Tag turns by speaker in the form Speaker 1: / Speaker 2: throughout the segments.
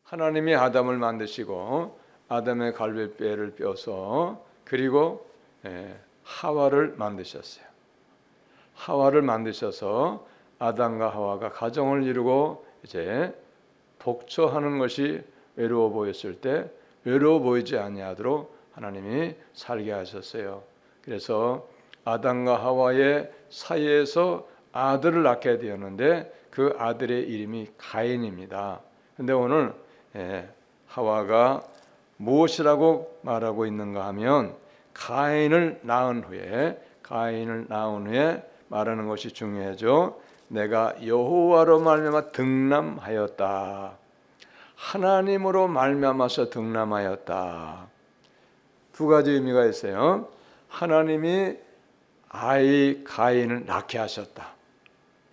Speaker 1: 하나님이 아담을 만드시고 아담의 갈비뼈를 뼈서 그리고 하와를 만드셨어요. 하와를 만드셔서 아담과 하와가 가정을 이루고 이제 독처하는 것이 외로워 보였을 때 외로워 보이지 아니하도록 하나님이 살게 하셨어요. 그래서 아담과 하와의 사이에서 아들을 낳게 되었는데 그 아들의 이름이 가인입니다. 근데 오늘 하와가 무엇이라고 말하고 있는가 하면 가인을 낳은 후에 말하는 것이 중요하죠. 내가 여호와로 말미암아 등남하였다. 하나님으로 말미암아서 등남하였다. 두 가지 의미가 있어요. 하나님이 아이 가인을 낳게 하셨다.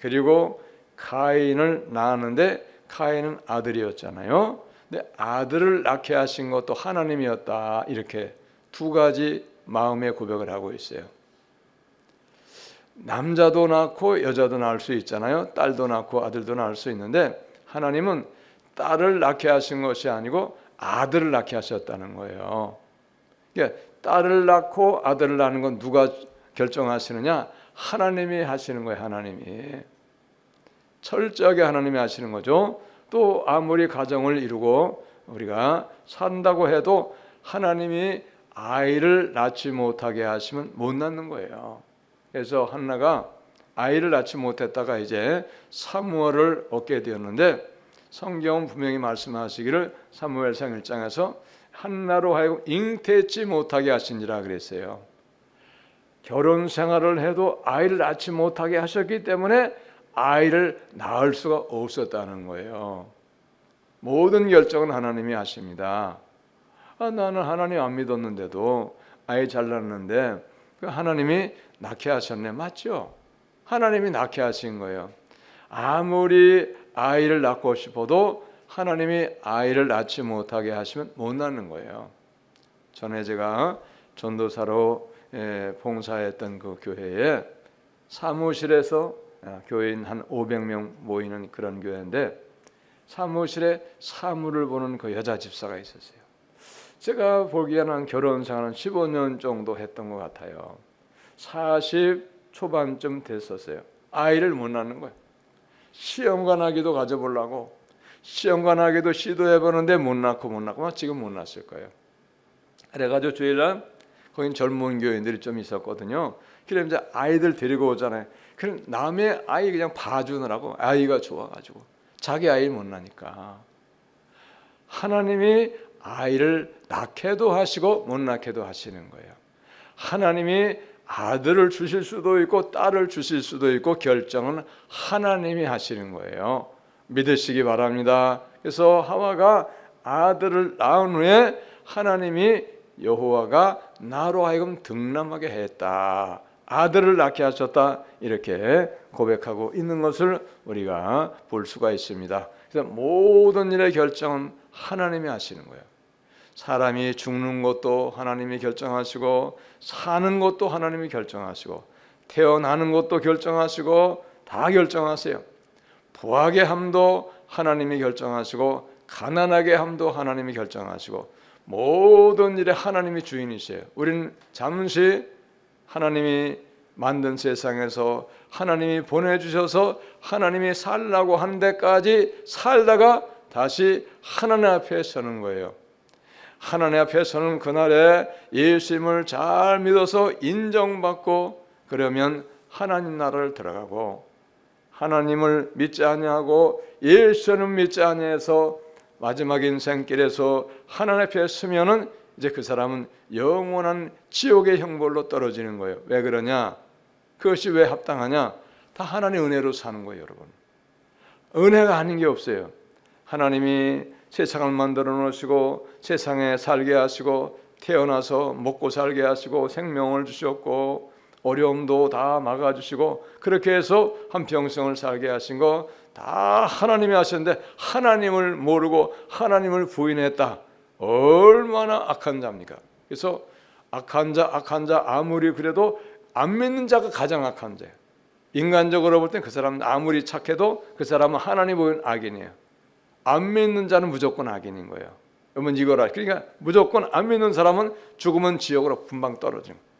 Speaker 1: 그리고 가인을 낳았는데 가인은 아들이었잖아요. 근데 아들을 낳게 하신 것도 하나님이었다. 이렇게 두 가지 마음의 고백을 하고 있어요. 남자도 낳고 여자도 낳을 수 있잖아요. 딸도 낳고 아들도 낳을 수 있는데 하나님은 딸을 낳게 하신 것이 아니고 아들을 낳게 하셨다는 거예요. 그러니까 딸을 낳고 아들을 낳는 건 누가 결정하시느냐? 하나님이 하시는 거예요. 하나님이 철저하게 하나님이 하시는 거죠. 또 아무리 가정을 이루고 우리가 산다고 해도 하나님이 아이를 낳지 못하게 하시면 못 낳는 거예요. 그래서 한나가 아이를 낳지 못했다가 이제 사무엘을 얻게 되었는데 성경은 분명히 말씀하시기를 사무엘상 1장에서 한나로 하여금 잉태치 못하게 하신지라 그랬어요. 결혼 생활을 해도 아이를 낳지 못하게 하셨기 때문에 아이를 낳을 수가 없었다는 거예요. 모든 결정은 하나님이 하십니다. 나는 하나님 안 믿었는데도 아이 잘 낳는데 하나님이 낳게 하셨네. 맞죠? 하나님이 낳게 하신 거예요. 아무리 아이를 낳고 싶어도 하나님이 아이를 낳지 못하게 하시면 못 낳는 거예요. 전에 제가 전도사로 봉사했던 그 교회에 사무실에서 교인 한 500명 모이는 그런 교회인데 사무실에 사무를 보는 그 여자 집사가 있었어요. 제가 보기에는 결혼 생활은 15년 정도 했던 것 같아요. 40 초반쯤 됐었어요. 아이를 못 낳는 거예요. 시험관하기도 가져보려고 시험관하기도 시도해보는데 못 낳고 지금 못 낳았을 거예요. 그래가지고 주일날 거긴 젊은 교인들이 좀 있었거든요. 그래 이제 아이들 데리고 오잖아요. 그럼 남의 아이 그냥 봐주느라고 아이가 좋아가지고 자기 아이 못 낳으니까 하나님이 아이를 낳게도 하시고 못 낳게도 하시는 거예요. 하나님이 아들을 주실 수도 있고 딸을 주실 수도 있고 결정은 하나님이 하시는 거예요. 믿으시기 바랍니다. 그래서 하와가 아들을 낳은 후에 하나님이 여호와가 나로 하여금 등남하게 했다. 아들을 낳게 하셨다. 이렇게 고백하고 있는 것을 우리가 볼 수가 있습니다. 그래서 모든 일의 결정은 하나님이 하시는 거예요. 사람이 죽는 것도 하나님이 결정하시고 사는 것도 하나님이 결정하시고 태어나는 것도 결정하시고 다 결정하세요. 부하게 함도 하나님이 결정하시고 가난하게 함도 하나님이 결정하시고 모든 일에 하나님이 주인이세요. 우리는 잠시 하나님이 만든 세상에서 하나님이 보내주셔서 하나님이 살라고 하는 데까지 살다가 다시 하나님 앞에 서는 거예요. 하나님 앞에 서는 그날에 예수님을 잘 믿어서 인정받고 그러면 하나님 나라를 들어가고 하나님을 믿지 아니하고 예수는 믿지 아니해서 마지막 인생길에서 하나님 앞에 서면은 이제 그 사람은 영원한 지옥의 형벌로 떨어지는 거예요. 왜 그러냐? 그것이 왜 합당하냐? 다 하나님의 은혜로 사는 거예요, 여러분. 은혜가 아닌 게 없어요. 하나님이 세상을 만들어 놓으시고 세상에 살게 하시고 태어나서 먹고 살게 하시고 생명을 주셨고 어려움도 다 막아주시고 그렇게 해서 한평생을 살게 하신 거 다 하나님이 하셨는데 하나님을 모르고 하나님을 부인했다. 얼마나 악한 자입니까? 그래서 악한 자 아무리 그래도 안 믿는 자가 가장 악한 자예요. 인간적으로 볼 땐 그 사람은 아무리 착해도 그 사람은 하나님 보이는 악인이에요. 안 믿는 자는 무조건 악인인 거예요. 여러분 이거라. 그러니까 무조건 안 믿는 사람은 죽으면 지옥으로 금방 떨어지는 거예요.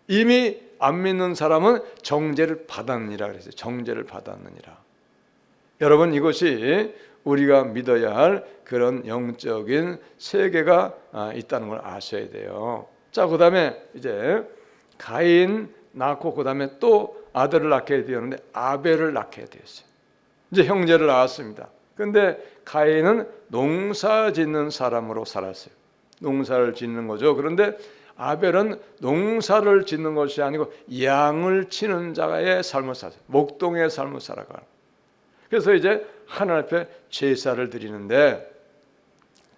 Speaker 1: 이미 안 믿는 사람은 정죄를 받았느니라 그랬어요. 정죄를 받았느니라. 여러분 이것이 우리가 믿어야 할 그런 영적인 세계가 있다는 걸 아셔야 돼요. 자, 그다음에 이제 가인 낳고 그다음에 또 아들을 낳게 되었는데 아벨을 낳게 되었어요. 이제 형제를 낳았습니다. 근데 가인은 농사 짓는 사람으로 살았어요. 농사를 짓는 거죠. 그런데 아벨은 농사를 짓는 것이 아니고 양을 치는 자의 삶을 살았어요. 목동의 삶을 살아가는. 그래서 이제 하나님 앞에 제사를 드리는데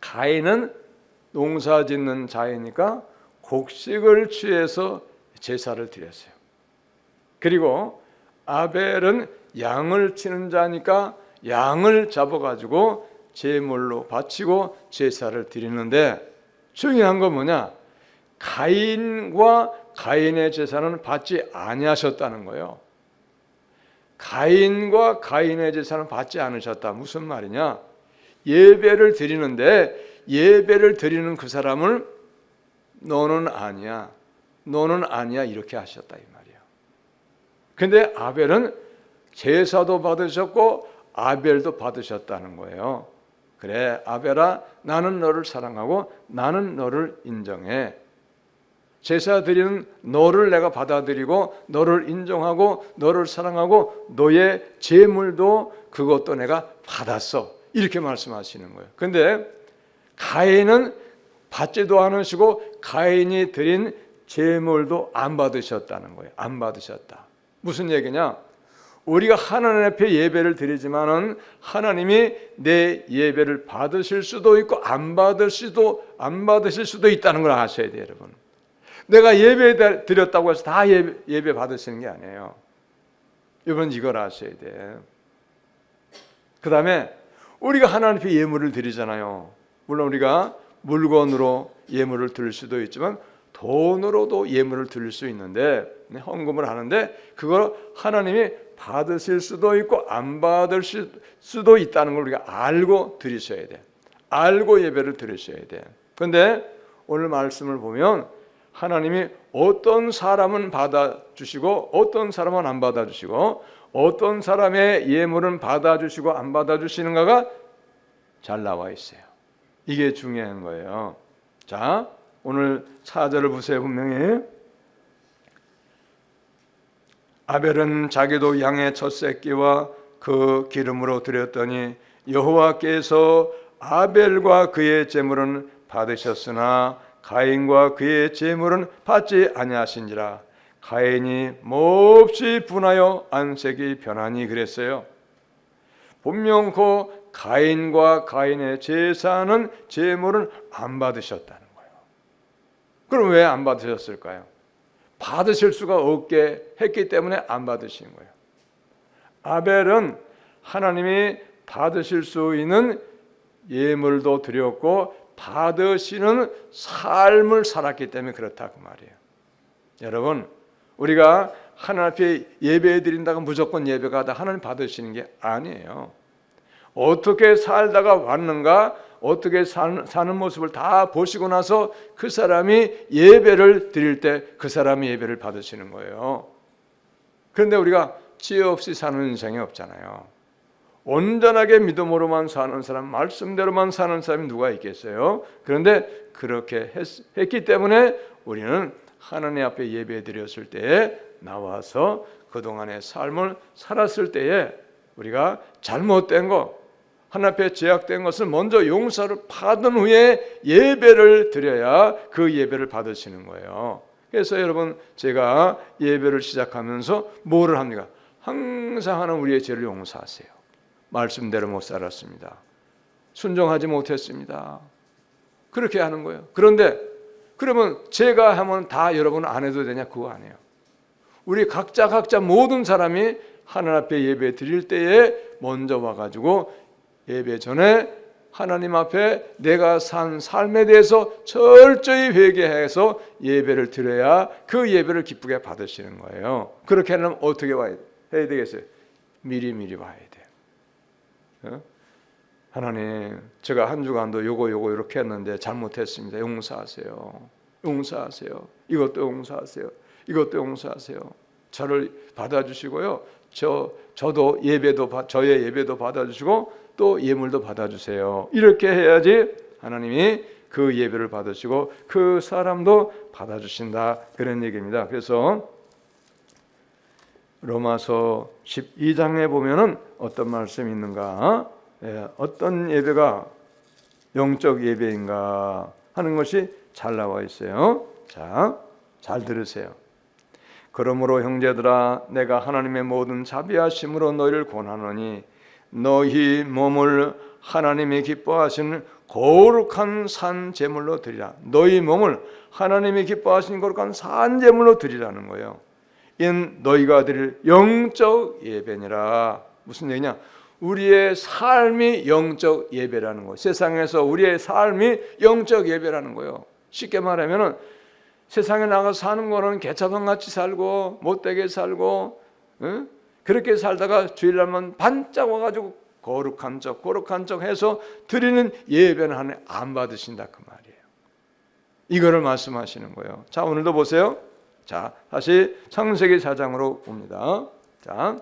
Speaker 1: 가인은 농사 짓는 자이니까 곡식을 취해서 제사를 드렸어요. 그리고 아벨은 양을 치는 자니까 양을 잡아가지고 제물로 바치고 제사를 드리는데 중요한 건 뭐냐? 가인과 가인의 제사는 받지 아니하셨다는 거예요. 가인과 가인의 제사는 받지 않으셨다. 무슨 말이냐? 예배를 드리는데 예배를 드리는 그 사람을 너는 아니야, 너는 아니야 이렇게 하셨다 이 말이에요. 근데 아벨은 제사도 받으셨고 아벨도 받으셨다는 거예요. 그래 아벨아, 나는 너를 사랑하고 나는 너를 인정해. 제사 드리는 너를 내가 받아들이고 너를 인정하고 너를 사랑하고 너의 제물도 그것도 내가 받았어. 이렇게 말씀하시는 거예요. 근데 가인은 받지도 않으시고 가인이 드린 제물도 안 받으셨다는 거예요. 안 받으셨다. 무슨 얘기냐? 우리가 하나님 앞에 예배를 드리지만은 하나님이 내 예배를 받으실 수도 있고 안 받으실 수도 있다는 걸 아셔야 돼요, 여러분. 내가 예배 드렸다고 해서 다 예배 받으시는 게 아니에요. 여러분 이걸 아셔야 돼. 그 다음에 우리가 하나님 앞에 예물을 드리잖아요. 물론 우리가 물건으로 예물을 드릴 수도 있지만 돈으로도 예물을 드릴 수 있는데 헌금을 하는데 그걸 하나님이 받으실 수도 있고 안 받으실 수도 있다는 걸 우리가 알고 드리셔야 돼. 알고 예배를 드리셔야 돼. 그런데 오늘 말씀을 보면 하나님이 어떤 사람은 받아주시고 어떤 사람은 안 받아주시고 어떤 사람의 예물은 받아주시고 안 받아주시는가가 잘 나와 있어요. 이게 중요한 거예요. 자, 오늘 4절을 보세요. 분명히 아벨은 자기도 양의 첫 새끼와 그 기름으로 드렸더니 여호와께서 아벨과 그의 제물은 받으셨으나 가인과 그의 제물은 받지 아니하신지라. 가인이 몹시 분하여 안색이 변하니 그랬어요. 분명코 가인과 가인의 제사는 제물은 안 받으셨다는 거예요. 그럼 왜 안 받으셨을까요? 받으실 수가 없게 했기 때문에 안 받으신 거예요. 아벨은 하나님이 받으실 수 있는 예물도 드렸고 받으시는 삶을 살았기 때문에 그렇다 그 말이에요. 여러분, 우리가 하나님 앞에 예배 드린다고 무조건 예배가 다 하나님 받으시는 게 아니에요. 어떻게 살다가 왔는가, 어떻게 사는 모습을 다 보시고 나서 그 사람이 예배를 드릴 때 그 사람이 예배를 받으시는 거예요. 그런데 우리가 지혜 없이 사는 인생이 없잖아요. 온전하게 믿음으로만 사는 사람, 말씀대로만 사는 사람이 누가 있겠어요? 그런데 그렇게 했기 때문에 우리는 하나님 앞에 예배 드렸을 때에 나와서 그동안의 삶을 살았을 때에 우리가 잘못된 거, 하나님 앞에 죄악된 것을 먼저 용서를 받은 후에 예배를 드려야 그 예배를 받으시는 거예요. 그래서 여러분, 제가 예배를 시작하면서 뭐를 합니까? 항상 하는 우리의 죄를 용서하세요. 말씀대로 못 살았습니다. 순종하지 못했습니다. 그렇게 하는 거예요. 그런데 그러면 제가 하면 다 여러분 안 해도 되냐? 그거 아니에요. 우리 각자 모든 사람이 하나님 앞에 예배 드릴 때에 먼저 와가지고 예배 전에 하나님 앞에 내가 산 삶에 대해서 철저히 회개해서 예배를 드려야 그 예배를 기쁘게 받으시는 거예요. 그렇게 하려면 어떻게 해야 되겠어요? 미리 와야 돼요. 하나님, 제가 한 주간도 요거 이렇게 했는데 잘못했습니다. 용서하세요. 용서하세요. 이것도 용서하세요. 이것도 용서하세요. 저를 받아주시고요. 저도 저의 예배도 받아주시고 또 예물도 받아주세요. 이렇게 해야지 하나님이 그 예배를 받으시고 그 사람도 받아주신다, 그런 얘기입니다. 그래서 로마서 12장에 보면은 어떤 말씀이 있는가, 어떤 예배가 영적 예배인가 하는 것이 잘 나와 있어요. 자, 잘 들으세요. 그러므로 형제들아, 내가 하나님의 모든 자비하심으로 너희를 권하노니 너희 몸을 하나님이 기뻐하시는 거룩한 산 제물로 드리라. 너희 몸을 하나님이 기뻐하시는 거룩한 산 제물로 드리라는 거예요. 인 너희가 드릴 영적 예배니라. 무슨 얘기냐? 우리의 삶이 영적 예배라는 거예요. 세상에서 우리의 삶이 영적 예배라는 거예요. 쉽게 말하면은 세상에 나가서 사는 거는 개차반같이 살고 못되게 살고, 응? 그렇게 살다가 주일날만 반짝 와가지고 거룩한 척 해서 드리는 예배는 하나님 안 받으신다, 그 말이에요. 이거를 말씀하시는 거예요. 자, 오늘도 보세요. 자, 다시 창세기 4장으로 봅니다. 자,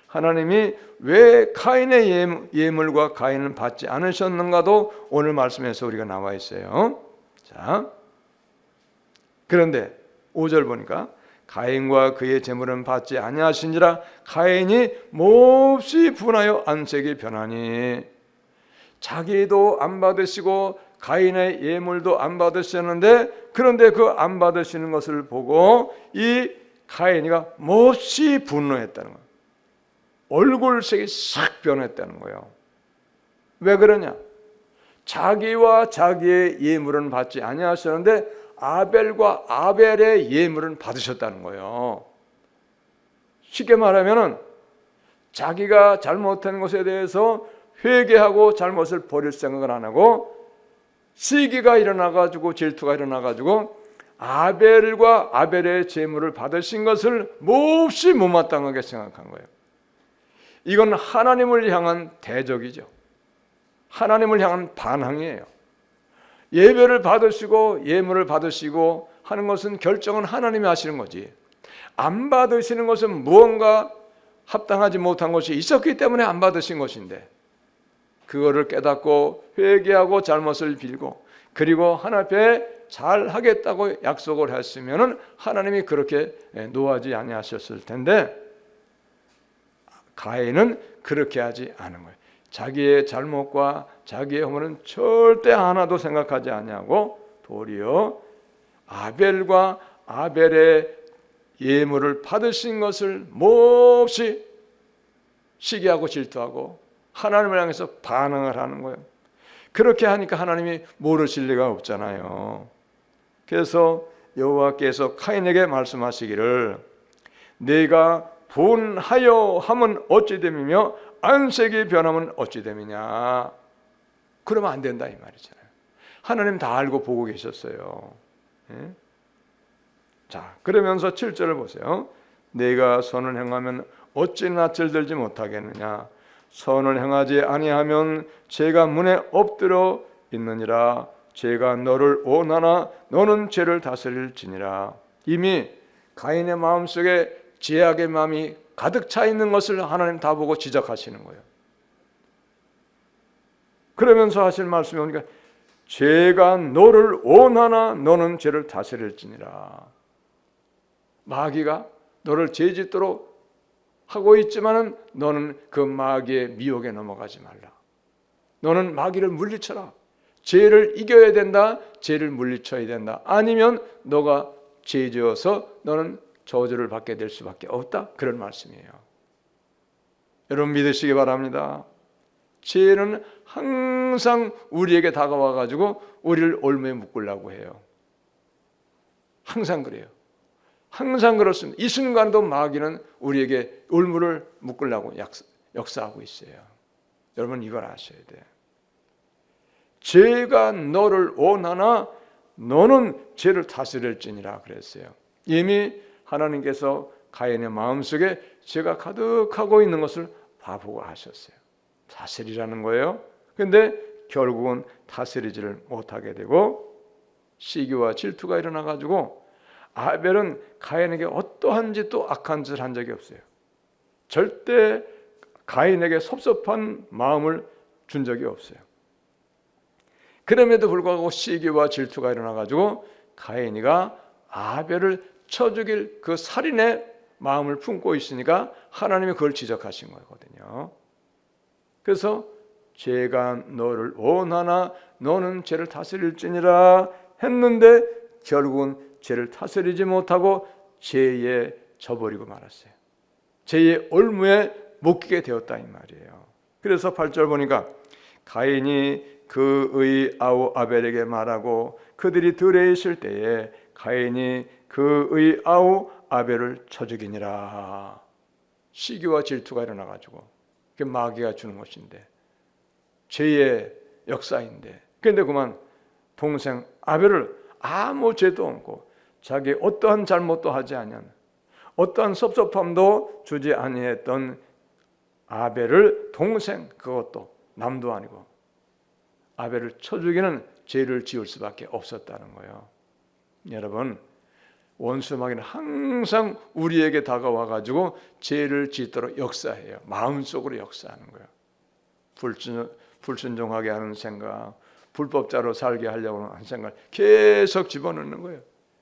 Speaker 1: 하나님이 왜 가인의 예물과 가인은 받지 않으셨는가도 오늘 말씀에서 우리가 나와 있어요. 자, 그런데 5절 보니까 가인과 그의 제물은 받지 아니하신지라 가인이 몹시 분하여 안색이 변하니. 자기도 안 받으시고 가인의 예물도 안 받으셨는데, 그런데 그 안 받으시는 것을 보고 이 가인이가 몹시 분노했다는 거예요. 얼굴색이 싹 변했다는 거예요. 왜 그러냐? 자기와 자기의 예물은 받지 아니하셨는데 아벨과 아벨의 예물은 받으셨다는 거예요. 쉽게 말하면 자기가 잘못한 것에 대해서 회개하고 잘못을 버릴 생각을 안 하고 시기가 일어나가지고 질투가 일어나가지고 아벨과 아벨의 제물을 받으신 것을 몹시 못마땅하게 생각한 거예요. 이건 하나님을 향한 대적이죠. 하나님을 향한 반항이에요. 예배를 받으시고 예물을 받으시고 하는 것은 결정은 하나님이 하시는 거지, 안 받으시는 것은 무언가 합당하지 못한 것이 있었기 때문에 안 받으신 것인데, 그거를 깨닫고 회개하고 잘못을 빌고 그리고 하나님 앞에 잘 하겠다고 약속을 했으면 하나님이 그렇게 노하지 아니하셨을 텐데, 가인은 그렇게 하지 않은 거예요. 자기의 잘못과 자기의 허물은 절대 하나도 생각하지 아니하고 도리어 아벨과 아벨의 예물을 받으신 것을 몹시 시기하고 질투하고 하나님을 향해서 반항을 하는 거예요. 그렇게 하니까 하나님이 모르실 리가 없잖아요. 그래서 여호와께서 카인에게 말씀하시기를 내가 분하여 함은 어찌 됨이며 안색이 변하면 어찌 됨이냐. 그러면 안 된다 이 말이잖아요. 하나님 다 알고 보고 계셨어요. 예? 자, 그러면서 7절을 보세요. 내가 선을 행하면 어찌 낯을 들지 못하겠느냐. 선을 행하지 아니하면 죄가 문에 엎드려 있느니라. 죄가 너를 원하나 너는 죄를 다스릴지니라. 이미 가인의 마음속에 죄악의 마음이 가득 차 있는 것을 하나님 다 보고 지적하시는 거예요. 그러면서 하실 말씀이 오니까 죄가 너를 원하나 너는 죄를 다스릴지니라. 마귀가 너를 죄짓도록 하고 있지만은 너는 그 마귀의 미혹에 넘어가지 말라. 너는 마귀를 물리쳐라. 죄를 이겨야 된다. 죄를 물리쳐야 된다. 아니면 너가 죄 지어서 너는 저주를 받게 될 수밖에 없다. 그런 말씀이에요. 여러분 믿으시기 바랍니다. 죄는 항상 우리에게 다가와 가지고 우리를 올무에 묶으려고 해요. 항상 그래요. 항상 그렇습니다. 이 순간도 마귀는 우리에게 올무를 묶으려고 역사하고 있어요. 여러분 이걸 아셔야 돼요. 죄가 너를 원하나 너는 죄를 다스릴지니라 그랬어요. 이미 하나님께서 가인의 마음속에 죄가 가득하고 있는 것을 다 보고 하셨어요. 다스리라는 거예요. 근데 결국은 다스리지를 못하게 되고 시기와 질투가 일어나 가지고 아벨은 가인에게 어떠한 짓도 악한 짓을 한 적이 없어요. 절대 가인에게 섭섭한 마음을 준 적이 없어요. 그럼에도 불구하고 시기와 질투가 일어나 가지고 가인이가 아벨을 쳐 죽일 그 살인의 마음을 품고 있으니까 하나님이 그걸 지적하신 거거든요. 그래서 죄가 너를 원하나 너는 죄를 다스릴지니라 했는데 결국은 죄를 다스리지 못하고 죄에 져버리고 말았어요. 죄의 올무에 묶이게 되었다 이 말이에요. 그래서 8절 보니까 가인이 그의 아우 아벨에게 말하고 그들이 들에 있을 때에 가인이 그의 아우 아벨을 쳐 죽이니라. 시기와 질투가 일어나가지고 그게 마귀가 주는 것인데 죄의 역사인데, 그런데 그만 동생 아벨을 아무 죄도 없고 자기 어떠한 잘못도 하지 아니한 어떠한 섭섭함도 주지 아니했던 아벨을 동생, 그것도 남도 아니고 아벨을 쳐 죽이는 죄를 지을 수밖에 없었다는 거예요. 여러분, 원수 마귀는 항상 우리에게 다가와 가지고 죄를 짓도록 역사해요. 마음속으로 역사하는 거예요. 불순종하게 하는 생각, 불법자로 살게 하려고 하는 생각을 계속 집어넣는 거예요.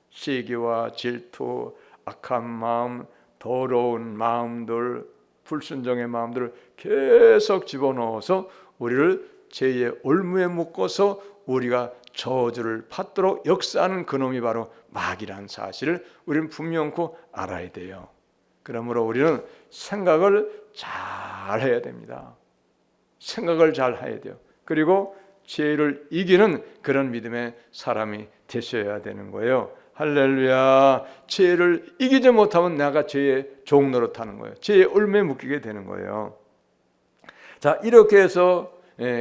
Speaker 1: 시기와 질투, 악한 마음, 더러운 마음들, 불순종의 마음들을 계속 집어넣어서 우리를 죄의 올무에 묶어서 우리가 저주를 받도록 역사하는 그놈이 바로 마귀라는 사실을 우리는 분명코 알아야 돼요. 그러므로 우리는 생각을 잘 해야 됩니다. 생각을 잘 해야 돼요. 그리고 죄를 이기는 그런 믿음의 사람이 되셔야 되는 거예요. 할렐루야. 죄를 이기지 못하면 내가 죄의 종 노릇하는 거예요. 죄의 올무에 묶이게 되는 거예요. 자, 이렇게 해서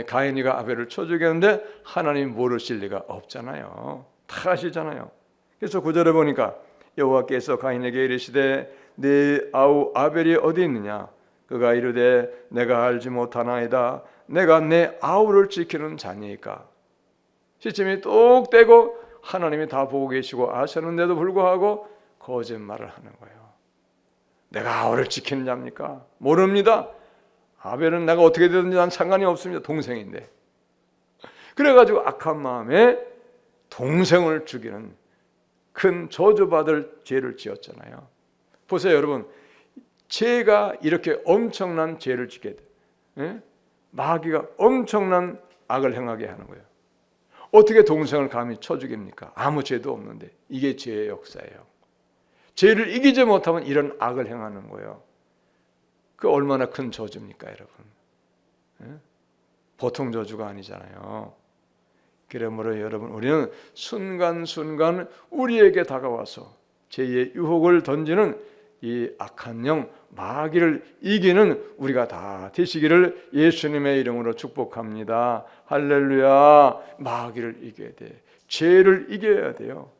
Speaker 1: 가인이가 아벨을 쳐 죽였는데 하나님 모르실 리가 없잖아요. 다 아시잖아요. 그래서 9절에 보니까 여호와께서 가인에게 이르시되 네 아우 아벨이 어디 있느냐? 그가 이르되 내가 알지 못하나이다. 내가 내 아우를 지키는 자니까. 시침이 똑 떼고 하나님이 다 보고 계시고 아셨는데도 불구하고 거짓말을 하는 거예요. 내가 아우를 지키는 자입니까? 모릅니다. 아벨은 내가 어떻게 되든지 난 상관이 없습니다. 동생인데. 그래가지고 악한 마음에 동생을 죽이는 큰 저주받을 죄를 지었잖아요. 보세요 여러분, 죄가 이렇게 엄청난 죄를 짓게 돼. 마귀가 엄청난 악을 행하게 하는 거예요. 어떻게 동생을 감히 쳐 죽입니까? 아무 죄도 없는데. 이게 죄의 역사예요. 죄를 이기지 못하면 이런 악을 행하는 거예요. 그 얼마나 큰 저주입니까 여러분? 보통 저주가 아니잖아요. 그러므로 여러분, 우리는 순간순간 우리에게 다가와서 죄의 유혹을 던지는 이 악한 영 마귀를 이기는 우리가 다 되시기를 예수님의 이름으로 축복합니다. 할렐루야. 마귀를 이겨야 돼. 죄를 이겨야 돼요.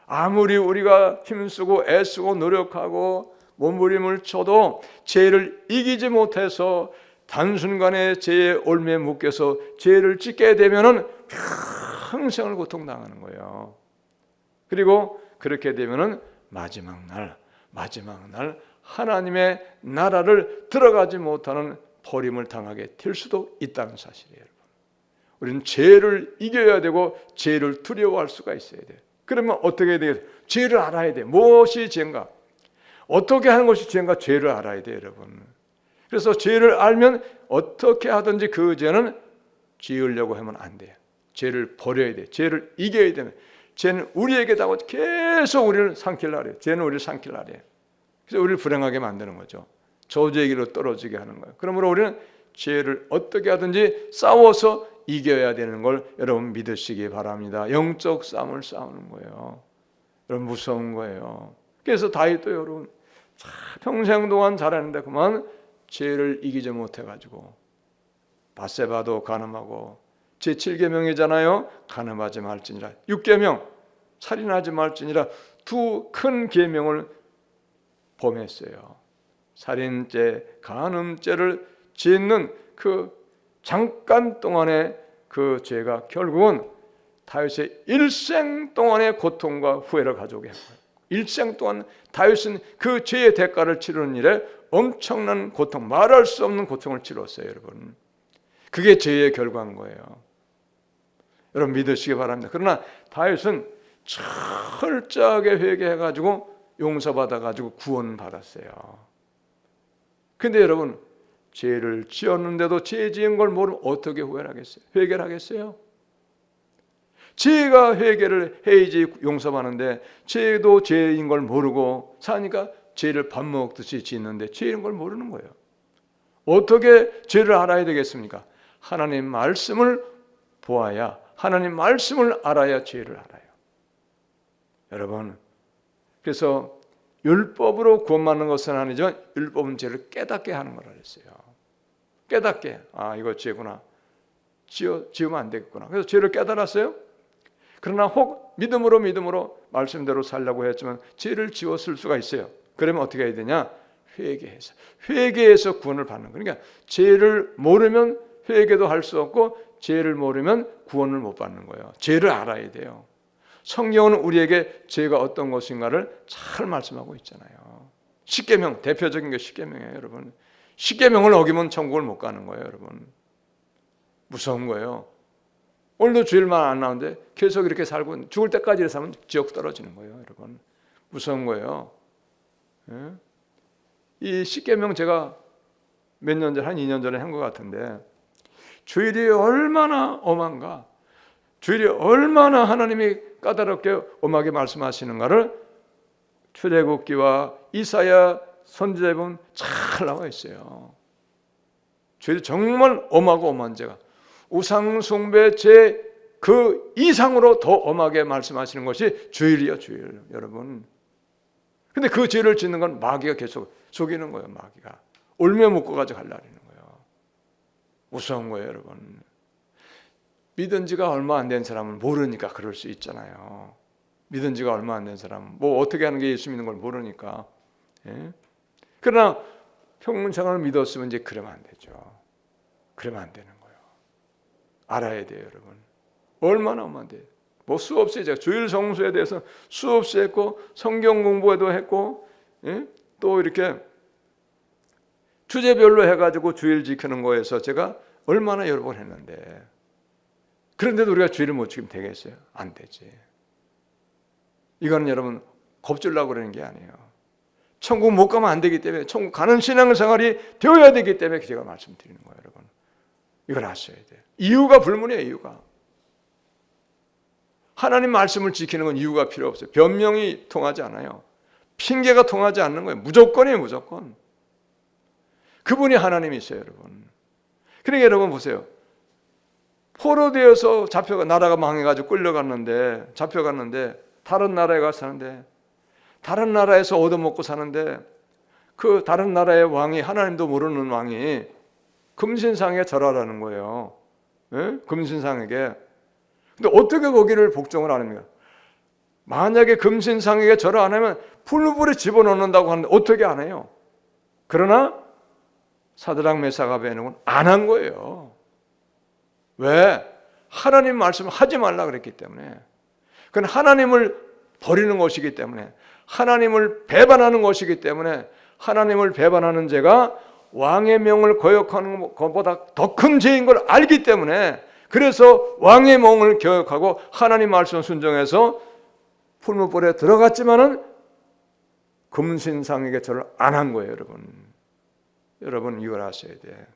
Speaker 1: 아무리 우리가 힘쓰고 애쓰고 노력하고 몸부림을 쳐도 죄를 이기지 못해서 단순간에 죄의 올무에 묶여서 죄를 짓게 되면은 평생을 고통당하는 거예요. 그리고 그렇게 되면은 마지막 날 하나님의 나라를 들어가지 못하는 버림을 당하게 될 수도 있다는 사실이에요. 여러분, 우리는 죄를 이겨야 되고 죄를 두려워할 수가 있어야 돼요. 그러면 어떻게 해야 돼요? 죄를 알아야 돼요. 무엇이 죄인가? 어떻게 하는 것이 죄인가? 죄를 알아야 돼요, 여러분. 그래서 죄를 알면 어떻게 하든지 그 죄는 지으려고 하면 안 돼요. 죄를 버려야 돼요. 죄를 이겨야 되면 죄는 우리에게 다고 계속 우리를 삼키려 해요. 죄는 우리를 삼키려 해요. 그래서 우리를 불행하게 만드는 거죠. 저주의 길로 떨어지게 하는 거예요. 그러므로 우리는 죄를 어떻게 하든지 싸워서 이겨야 되는 걸 여러분 믿으시기 바랍니다. 영적 싸움을 싸우는 거예요. 여러분 무서운 거예요. 그래서 다윗도 여러분 평생 동안 잘하는데 그만 죄를 이기지 못해가지고 밧세바도 간음하고 제7계명이잖아요. 간음하지 말지니라. 6계명 살인하지 말지니라. 두 큰 계명을 범했어요. 살인죄, 간음죄를 짓는 그 잠깐 동안의 그 죄가 결국은 다윗의 일생 동안의 고통과 후회를 가져오게 한 거예요. 일생 동안 다윗은 그 죄의 대가를 치르는 일에 엄청난 고통, 말할 수 없는 고통을 치렀어요, 여러분. 그게 죄의 결과인 거예요. 여러분 믿으시기 바랍니다. 그러나 다윗은 철저하게 회개해가지고 용서받아가지고 구원받았어요. 근데 여러분 죄를 지었는데도 죄 지은 걸 모르면 어떻게 후회를 하겠어요? 회개를 하겠어요? 죄가 회개를 해야지 용서받는데 죄도 죄인 걸 모르고 사니까 죄를 밥 먹듯이 짓는데 죄인 걸 모르는 거예요. 어떻게 죄를 알아야 되겠습니까? 하나님 말씀을 보아야, 하나님 말씀을 알아야 죄를 알아요. 여러분, 그래서 율법으로 구원받는 것은 아니지만 율법은 죄를 깨닫게 하는 거라 그랬어요. 깨닫게, 이거 죄구나, 지으면 안 되겠구나. 그래서 죄를 깨달았어요. 그러나 혹 믿음으로 말씀대로 살려고 했지만 죄를 지웠을 수가 있어요. 그러면 어떻게 해야 되냐? 회개해서 구원을 받는 거예요. 그러니까 죄를 모르면 회개도 할 수 없고 죄를 모르면 구원을 못 받는 거예요. 죄를 알아야 돼요. 성경은 우리에게 죄가 어떤 것인가를 잘 말씀하고 있잖아요. 십계명, 대표적인 게 십계명이에요, 여러분. 십계명을 어기면 천국을 못 가는 거예요, 여러분. 무서운 거예요. 오늘도 주일만 안 나오는데 계속 이렇게 살고 죽을 때까지 살면 지옥 떨어지는 거예요, 여러분. 무서운 거예요. 예? 이 십계명 제가 몇 년 전에, 한 2년 전에 한 것 같은데 주일이 얼마나 엄한가, 주일이 얼마나 하나님이 까다롭게 엄하게 말씀하시는가를 출애굽기와 이사야 선지자에 보면 잘 나와 있어요. 주일이 정말 엄하고 엄한 죄가 우상 숭배 죄 그 이상으로 더 엄하게 말씀하시는 것이 주일이요, 주일. 여러분. 근데 그 죄를 짓는 건 마귀가 계속 속이는 거예요. 마귀가 올며 묶어가지고 하려는 거예요. 무서운 거예요, 여러분. 믿은 지가 얼마 안 된 사람은 모르니까 그럴 수 있잖아요. 믿은 지가 얼마 안 된 사람은 뭐 어떻게 하는 게 예수 믿는 걸 모르니까. 예? 그러나 평생을 믿었으면 이제 그러면 안 되죠. 그러면 안 되는 거예요. 알아야 돼요, 여러분. 얼마나 엄한데. 뭐 수없이 제가 주일 성수에 대해서 수없이 했고 성경 공부에도 했고, 예? 또 이렇게 주제별로 해가지고 주일 지키는 거에서 제가 얼마나 여러 번 했는데, 그런데도 우리가 주일을 못 지키면 되겠어요? 안 되지. 이거는 여러분 겁주려고 그러는 게 아니에요. 천국 못 가면 안 되기 때문에, 천국 가는 신앙생활이 되어야 되기 때문에 제가 말씀드리는 거예요, 여러분. 이걸 아셔야 돼요. 이유가 불문이에요, 이유가. 하나님 말씀을 지키는 건 이유가 필요 없어요. 변명이 통하지 않아요. 핑계가 통하지 않는 거예요. 무조건이에요, 무조건. 그분이 하나님이세요, 여러분. 그러니까 여러분 보세요. 포로되어서 나라가 망해가지고 끌려갔는데, 잡혀갔는데, 다른 나라에 가서 사는데, 다른 나라에서 얻어먹고 사는데, 그 다른 나라의 왕이, 하나님도 모르는 왕이 금신상에 절하라는 거예요. 예? 금신상에게. 근데 어떻게 거기를 복종을 안 합니까? 만약에 금신상에게 절을 안 하면 풀무불에 집어넣는다고 하는데 어떻게 안 해요? 그러나 사드락 메삭 아벤노고는 안 한 거예요. 왜? 하나님 말씀을 하지 말라 그랬기 때문에. 그건 하나님을 버리는 것이기 때문에, 하나님을 배반하는 것이기 때문에, 하나님을 배반하는 죄가 왕의 명을 거역하는 것보다 더 큰 죄인 걸 알기 때문에, 그래서 왕의 명을 거역하고 하나님 말씀 순종해서 풀무불에 들어갔지만은 금신상에게 절을 안 한 거예요, 여러분. 여러분 이걸 아셔야 돼.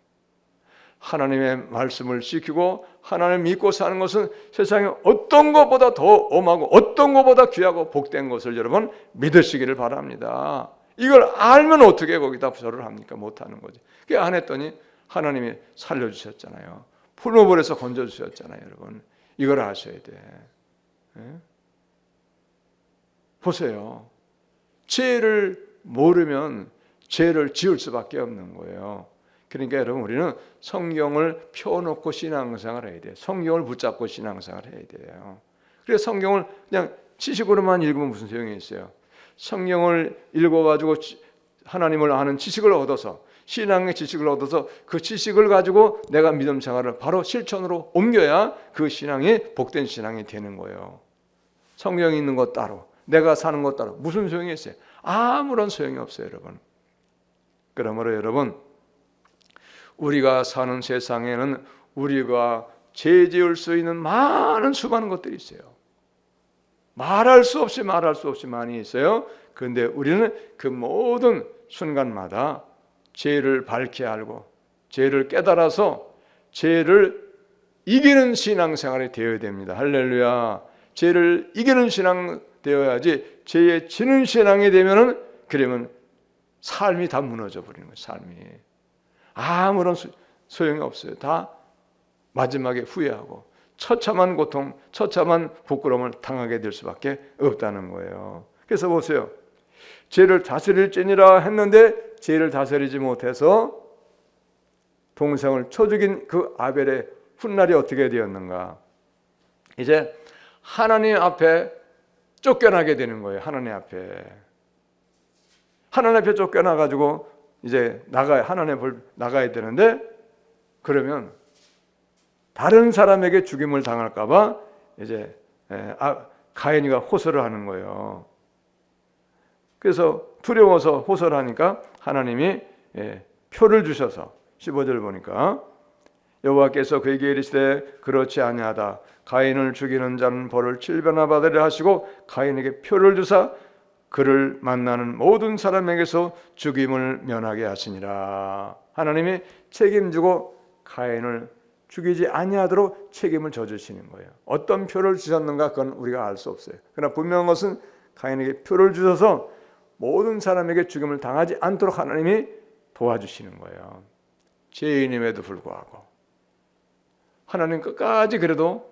Speaker 1: 하나님의 말씀을 지키고 하나님을 믿고 사는 것은 세상에 어떤 것보다 더 엄하고 어떤 것보다 귀하고 복된 것을 여러분 믿으시기를 바랍니다. 이걸 알면 어떻게 거기다 절을 합니까? 못하는 거지. 그게 안 했더니 하나님이 살려주셨잖아요. 풀무불에서 건져주셨잖아요, 여러분. 이걸 아셔야 돼. 예? 보세요. 죄를 모르면 죄를 지을 수밖에 없는 거예요. 그러니까 여러분 우리는 성경을 펴놓고 신앙생활을 해야 돼요. 성경을 붙잡고 신앙생활을 해야 돼요. 그래서 성경을 그냥 지식으로만 읽으면 무슨 소용이 있어요? 성경을 읽어가지고 하나님을 아는 지식을 얻어서 신앙의 지식을 얻어서 그 지식을 가지고 내가 믿음 생활을 바로 실천으로 옮겨야 그 신앙이 복된 신앙이 되는 거예요. 성경이 있는 것 따로, 내가 사는 것 따로 무슨 소용이 있어요? 아무런 소용이 없어요, 여러분. 그러므로 여러분, 우리가 사는 세상에는 우리가 죄 지을 수 있는 많은 수많은 것들이 있어요. 말할 수 없이 많이 있어요. 그런데 우리는 그 모든 순간마다 죄를 밝히 알고 죄를 깨달아서 죄를 이기는 신앙생활이 되어야 됩니다. 할렐루야. 죄를 이기는 신앙 되어야지 죄에 지는 신앙이 되면은 그러면 삶이 다 무너져 버리는 거예요. 삶이 아무런 소용이 없어요. 다 마지막에 후회하고 처참한 고통, 처참한 부끄러움을 당하게 될 수밖에 없다는 거예요. 그래서 보세요. 죄를 다스릴지니라 했는데 죄를 다스리지 못해서 동생을 쳐 죽인 그 아벨의 훗날이 어떻게 되었는가? 이제 하나님 앞에 쫓겨나게 되는 거예요. 하나님 앞에 쫓겨나가지고 이제 하나님 앞을 나가야 되는데, 그러면 다른 사람에게 죽임을 당할까봐 이제 가인이가 호소를 하는 거예요. 그래서 두려워서 호소를 하니까 하나님이 표를 주셔서 15절 보니까 여호와께서 그에게 이르시되 그렇지 아니하다. 가인을 죽이는 자는 벌을 7배나 받으려 하시고 가인에게 표를 주사 그를 만나는 모든 사람에게서 죽임을 면하게 하시니라. 하나님이 책임지고 가인을 죽이지 아니하도록 책임을 져주시는 거예요. 어떤 표를 주셨는가 그건 우리가 알 수 없어요. 그러나 분명한 것은 가인에게 표를 주셔서 모든 사람에게 죽임을 당하지 않도록 하나님이 도와주시는 거예요. 죄인임에도 불구하고 하나님 끝까지 그래도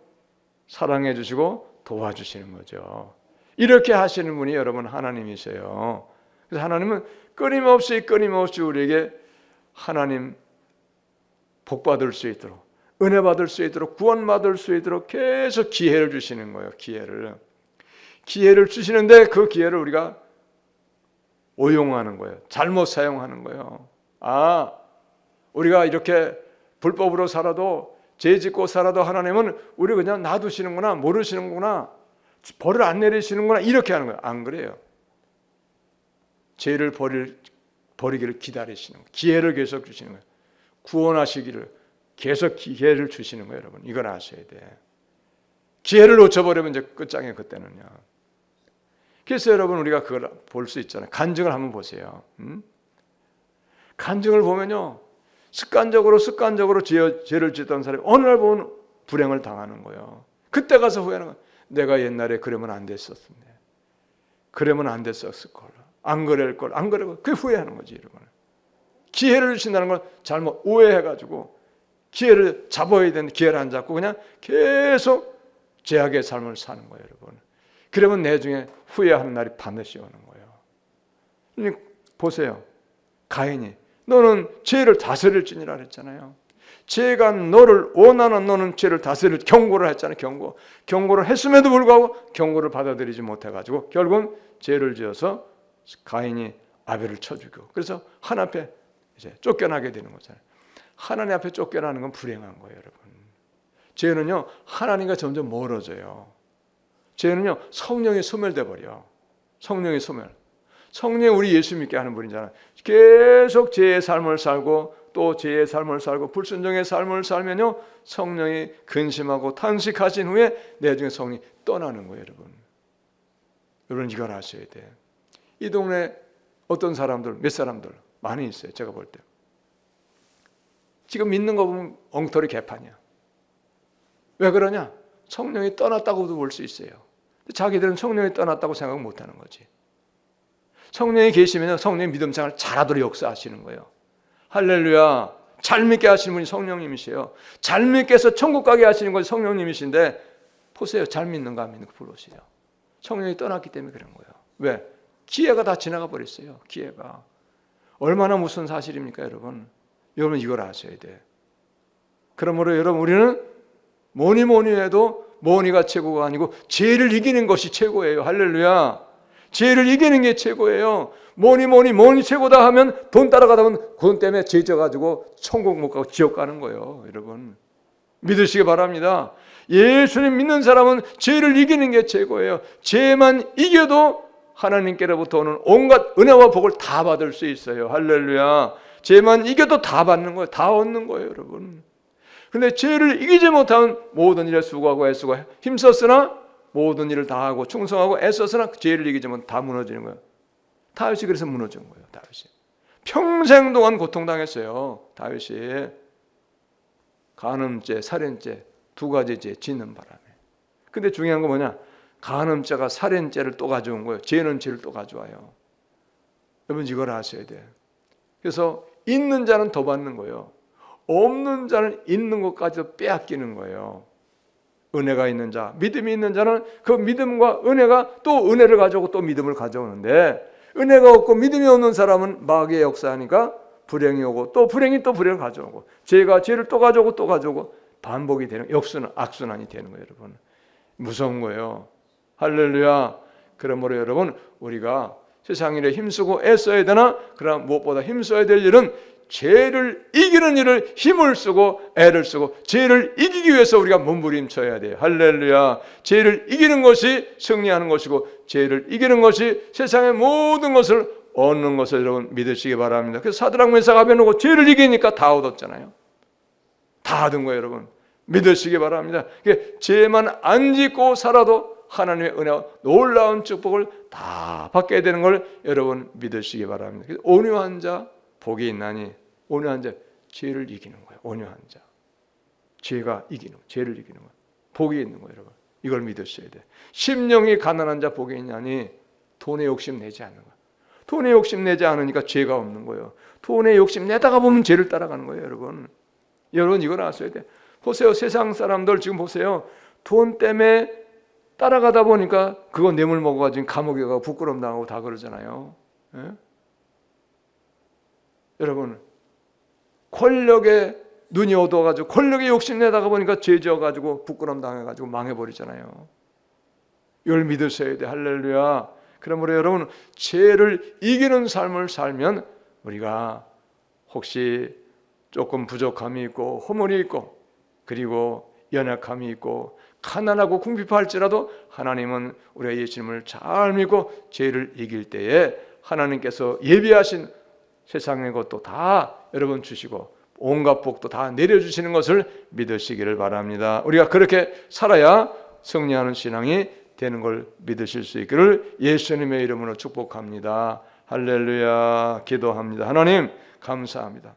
Speaker 1: 사랑해 주시고 도와주시는 거죠. 이렇게 하시는 분이 여러분 하나님이세요. 그래서 하나님은 끊임없이 우리에게 하나님 복 받을 수 있도록, 은혜 받을 수 있도록, 구원 받을 수 있도록 계속 기회를 주시는 거예요. 기회를 주시는데 그 기회를 우리가 오용하는 거예요. 잘못 사용하는 거예요. 우리가 이렇게 불법으로 살아도, 죄 짓고 살아도 하나님은 우리 그냥 놔두시는구나, 모르시는구나, 벌을 안 내리시는구나, 이렇게 하는 거예요. 안 그래요. 죄를 버리기를 기다리시는 거예요. 기회를 계속 주시는 거예요. 구원하시기를 계속 기회를 주시는 거예요. 여러분, 이걸 아셔야 돼. 기회를 놓쳐버리면 이제 끝장이에요. 그때는요. 그래서 여러분, 우리가 그걸 볼 수 있잖아요. 간증을 한번 보세요. 간증을 보면요, 습관적으로 죄를 짓던 사람이 어느 날 보면 불행을 당하는 거예요. 그때 가서 후회하는 거예요. 내가 옛날에 그러면 안 됐었네. 그러면 안 됐었을 걸. 안 그럴 걸. 안 그러고 그게 후회하는 거지, 여러분. 기회를 주신다는 걸 잘못 오해해가지고 기회를 잡아야 되는데 기회를 안 잡고 그냥 계속 죄악의 삶을 사는 거예요, 여러분. 그러면 나중에 후회하는 날이 반드시 오는 거예요. 보세요. 가인이 너는 죄를 다스릴지니라 그랬잖아요. 죄가 너를 원하는, 너는 죄를 다스릴 경고를 했잖아요. 경고를 했음에도 불구하고 경고를 받아들이지 못해가지고 결국은 죄를 지어서 가인이 아벨을 쳐 죽이고, 그래서 하나님 앞에 이제 쫓겨나게 되는 거잖아요. 하나님 앞에 쫓겨나는 건 불행한 거예요, 여러분. 죄는요, 하나님과 점점 멀어져요. 죄는요, 성령이 소멸돼 버려. 성령이 우리 예수 믿게 하는 분이잖아요. 계속 죄의 삶을 살고 또 죄의 삶을 살고 불순종의 삶을 살면요, 성령이 근심하고 탄식하신 후에 나중에 성령이 떠나는 거예요, 여러분. 여러분, 이걸 아셔야 돼요. 이 동네 어떤 사람들, 몇 사람들 많이 있어요. 제가 볼 때 지금 믿는 거 보면 엉터리 개판이야. 왜 그러냐? 성령이 떠났다고도 볼 수 있어요. 자기들은 성령이 떠났다고 생각 못하는 거지. 성령이 계시면 성령의 믿음 생활 잘하도록 역사하시는 거예요. 할렐루야. 잘 믿게 하시는 분이 성령님이세요. 잘 믿게 해서 천국 가게 하시는 것이 성령님이신데, 보세요. 잘 믿는가 안 믿는가 보세요. 성령이 떠났기 때문에 그런 거예요. 왜? 기회가 다 지나가 버렸어요. 기회가. 얼마나 무슨 사실입니까, 여러분? 여러분, 이걸 아셔야 돼. 그러므로 여러분, 우리는 뭐니 해도 뭐니가 최고가 아니고 죄를 이기는 것이 최고예요. 할렐루야. 죄를 이기는 게 최고예요. 뭐니 최고다 하면 돈 따라가다 보면 돈 때문에 죄 져가지고 천국 못 가고 지옥 가는 거예요. 여러분 믿으시기 바랍니다. 예수님 믿는 사람은 죄를 이기는 게 최고예요. 죄만 이겨도 하나님께로부터 오는 온갖 은혜와 복을 다 받을 수 있어요. 할렐루야. 죄만 이겨도 다 받는 거예요. 다 얻는 거예요, 여러분. 근데 죄를 이기지 못하면 모든 일에 수고하고 애쓰고 힘썼으나 모든 일을 다 하고 충성하고 애썼으나 죄를 이기지 못하면 다 무너지는 거예요. 다윗이 그래서 무너진 거예요. 다윗이 평생 동안 고통당했어요. 다윗이 간음죄, 살인죄 두 가지 죄 짓는 바람에. 근데 중요한 건 뭐냐? 간음죄가 살인죄를 또 가져온 거예요. 죄는 죄를 또 가져와요. 여러분 이걸 아셔야 돼요. 그래서 있는 자는 더 받는 거예요. 없는 자는 있는 것까지도 빼앗기는 거예요. 은혜가 있는 자, 믿음이 있는 자는 그 믿음과 은혜가 또 은혜를 가져오고 또 믿음을 가져오는데, 은혜가 없고 믿음이 없는 사람은 마귀의 역사하니까 불행이 오고 또 불행이 또 불행을 가져오고 죄가 죄를 또 가져오고 또 가져오고 반복이 되는 역순환, 악순환이 되는 거예요. 여러분 무서운 거예요. 할렐루야. 그러므로 여러분 우리가 세상 일에 힘쓰고 애써야 되나? 그러나 무엇보다 힘써야 될 일은 죄를 이기는 일을 힘을 쓰고 애를 쓰고 죄를 이기기 위해서 우리가 몸부림쳐야 돼요. 할렐루야. 죄를 이기는 것이 승리하는 것이고 죄를 이기는 것이 세상의 모든 것을 얻는 것을 여러분 믿으시기 바랍니다. 그래서 사드락 메삭 아벤노고 죄를 이기니까 다 얻었잖아요. 다 얻은 거예요. 여러분 믿으시기 바랍니다. 죄만 안 짓고 살아도 하나님의 은혜와 놀라운 축복을 다 받게 되는 걸 여러분 믿으시기 바랍니다. 그래서 온유한 자 복이 있나니, 온유한 자 죄를 이기는 거예요. 온유한 자 죄가 이기는 거예요. 죄를 이기는 거예요. 복이 있는 거예요. 여러분 이걸 믿으셔야 돼요. 심령이 가난한 자 복이 있나니, 돈에 욕심 내지 않는 거예요. 돈에 욕심 내지 않으니까 죄가 없는 거예요. 돈에 욕심 내다가 보면 죄를 따라가는 거예요. 여러분 이걸 아셔야 돼요. 보세요. 세상 사람들 지금 보세요. 돈 때문에 따라가다 보니까 그거 뇌물 먹어가지고 감옥에 가고 부끄럼 당하고 다 그러잖아요. 예? 여러분 권력에 눈이 어두워가지고 권력에 욕심내다가 보니까 죄 지어가지고 부끄럼 당해가지고 망해버리잖아요. 이걸 믿으셔야 돼. 할렐루야. 그러므로 여러분 죄를 이기는 삶을 살면 우리가 혹시 조금 부족함이 있고 허물이 있고 그리고 연약함이 있고 가난하고 궁핍할지라도 하나님은 우리가 예수님을 잘 믿고 죄를 이길 때에 하나님께서 예비하신 세상의 것도 다 여러분 주시고 온갖 복도 다 내려주시는 것을 믿으시기를 바랍니다. 우리가 그렇게 살아야 승리하는 신앙이 되는 걸 믿으실 수 있기를 예수님의 이름으로 축복합니다. 할렐루야. 기도합니다. 하나님 감사합니다.